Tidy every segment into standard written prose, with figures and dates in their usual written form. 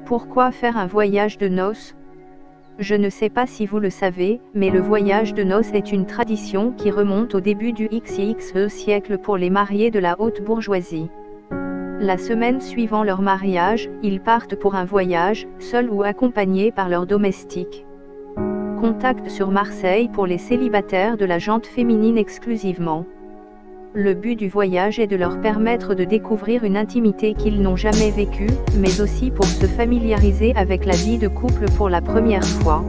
Pourquoi faire un voyage de noces? Je ne sais pas si vous le savez, mais le voyage de noces est une tradition qui remonte au début du XIXe siècle pour les mariés de la haute bourgeoisie. La semaine suivant leur mariage, ils partent pour un voyage, seuls ou accompagnés par leurs domestiques. Contact sur Marseille pour les célibataires de la gente féminine exclusivement. Le but du voyage est de leur permettre de découvrir une intimité qu'ils n'ont jamais vécue, mais aussi pour se familiariser avec la vie de couple pour la première fois.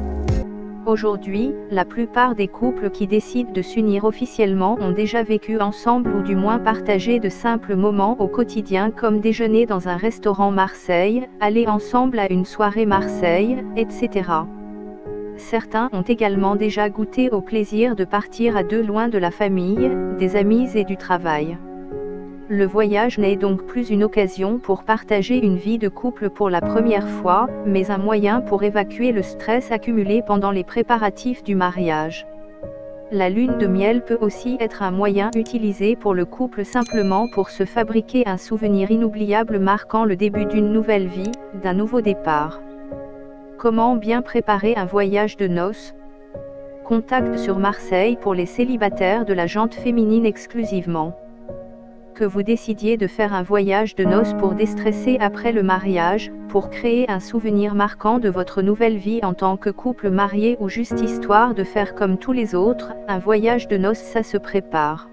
Aujourd'hui, la plupart des couples qui décident de s'unir officiellement ont déjà vécu ensemble ou du moins partagé de simples moments au quotidien comme déjeuner dans un restaurant Marseille, aller ensemble à une soirée Marseille, etc. Certains ont également déjà goûté au plaisir de partir à deux loin de la famille, des amis et du travail. Le voyage n'est donc plus une occasion pour partager une vie de couple pour la première fois, mais un moyen pour évacuer le stress accumulé pendant les préparatifs du mariage. La lune de miel peut aussi être un moyen utilisé pour le couple simplement pour se fabriquer un souvenir inoubliable marquant le début d'une nouvelle vie, d'un nouveau départ. Comment bien préparer un voyage de noces? Contact sur Marseille pour les célibataires de la gente féminine exclusivement. Que vous décidiez de faire un voyage de noces pour déstresser après le mariage, pour créer un souvenir marquant de votre nouvelle vie en tant que couple marié ou juste histoire de faire comme tous les autres, un voyage de noces ça se prépare.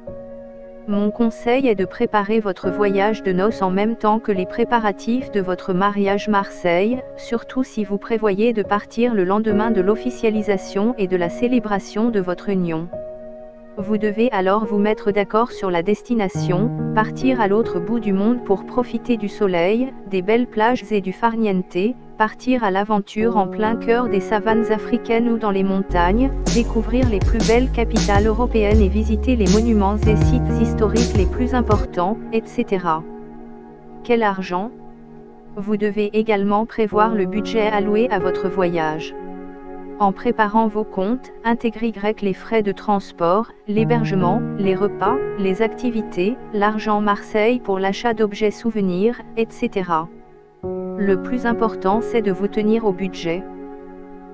Mon conseil est de préparer votre voyage de noces en même temps que les préparatifs de votre mariage Marseille, surtout si vous prévoyez de partir le lendemain de l'officialisation et de la célébration de votre union. Vous devez alors vous mettre d'accord sur la destination, partir à l'autre bout du monde pour profiter du soleil, des belles plages et du farniente, partir à l'aventure en plein cœur des savanes africaines ou dans les montagnes, découvrir les plus belles capitales européennes et visiter les monuments et sites historiques les plus importants, etc. Quel argent? Vous devez également prévoir le budget alloué à votre voyage. En préparant vos comptes, intégrez les frais de transport, l'hébergement, les repas, les activités, l'argent Marseille pour l'achat d'objets souvenirs, etc. Le plus important c'est de vous tenir au budget.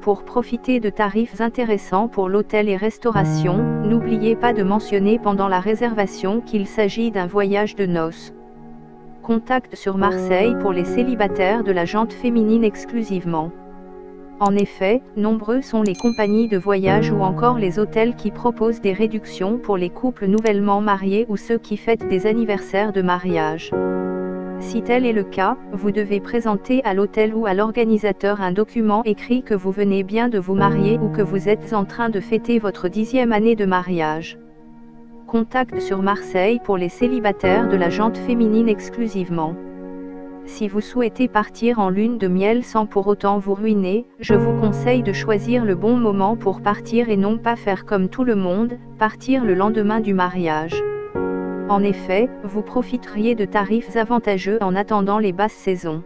Pour profiter de tarifs intéressants pour l'hôtel et restauration, n'oubliez pas de mentionner pendant la réservation qu'il s'agit d'un voyage de noces. Contact sur Marseille pour les célibataires de la gente féminine exclusivement. En effet, nombreux sont les compagnies de voyage ou encore les hôtels qui proposent des réductions pour les couples nouvellement mariés ou ceux qui fêtent des anniversaires de mariage. Si tel est le cas, vous devez présenter à l'hôtel ou à l'organisateur un document écrit que vous venez bien de vous marier ou que vous êtes en train de fêter votre 10e année de mariage. Contact sur Marseille pour les célibataires de la gente féminine exclusivement. Si vous souhaitez partir en lune de miel sans pour autant vous ruiner, je vous conseille de choisir le bon moment pour partir et non pas faire comme tout le monde, partir le lendemain du mariage. En effet, vous profiteriez de tarifs avantageux en attendant les basses saisons.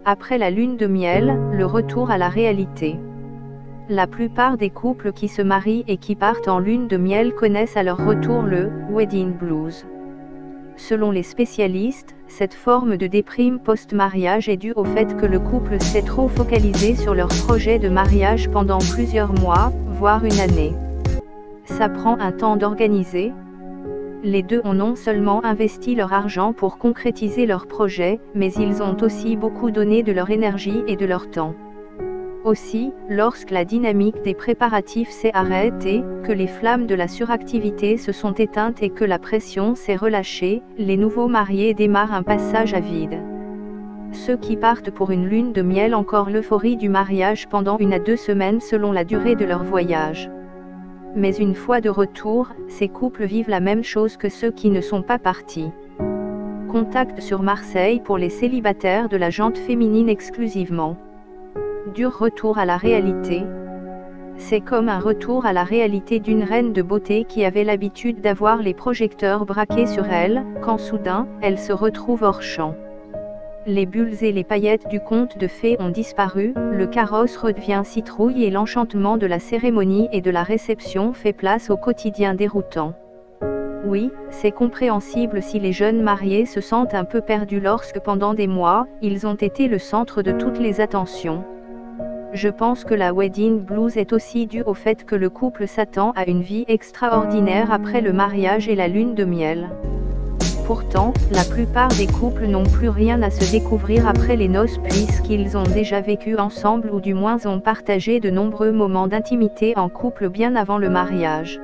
Après la lune de miel, le retour à la réalité. La plupart des couples qui se marient et qui partent en lune de miel connaissent à leur retour le « wedding blues ». Selon les spécialistes, cette forme de déprime post-mariage est due au fait que le couple s'est trop focalisé sur leur projet de mariage pendant plusieurs mois, voire une année. Ça prend un temps d'organiser. Les deux ont non seulement investi leur argent pour concrétiser leur projet, mais ils ont aussi beaucoup donné de leur énergie et de leur temps. Aussi, lorsque la dynamique des préparatifs s'est arrêtée, que les flammes de la suractivité se sont éteintes et que la pression s'est relâchée, les nouveaux mariés démarrent un passage à vide. Ceux qui partent pour une lune de miel encore l'euphorie du mariage pendant 1 à 2 semaines selon la durée de leur voyage. Mais une fois de retour, ces couples vivent la même chose que ceux qui ne sont pas partis. Contact sur Marseille pour les célibataires de la gente féminine exclusivement. Dur retour à la réalité. C'est comme un retour à la réalité d'une reine de beauté qui avait l'habitude d'avoir les projecteurs braqués sur elle, quand soudain, elle se retrouve hors champ. Les bulles et les paillettes du conte de fées ont disparu, le carrosse redevient citrouille et l'enchantement de la cérémonie et de la réception fait place au quotidien déroutant. Oui, c'est compréhensible si les jeunes mariés se sentent un peu perdus lorsque pendant des mois, ils ont été le centre de toutes les attentions. Je pense que la wedding blues est aussi due au fait que le couple s'attend à une vie extraordinaire après le mariage et la lune de miel. Pourtant, la plupart des couples n'ont plus rien à se découvrir après les noces puisqu'ils ont déjà vécu ensemble ou du moins ont partagé de nombreux moments d'intimité en couple bien avant le mariage.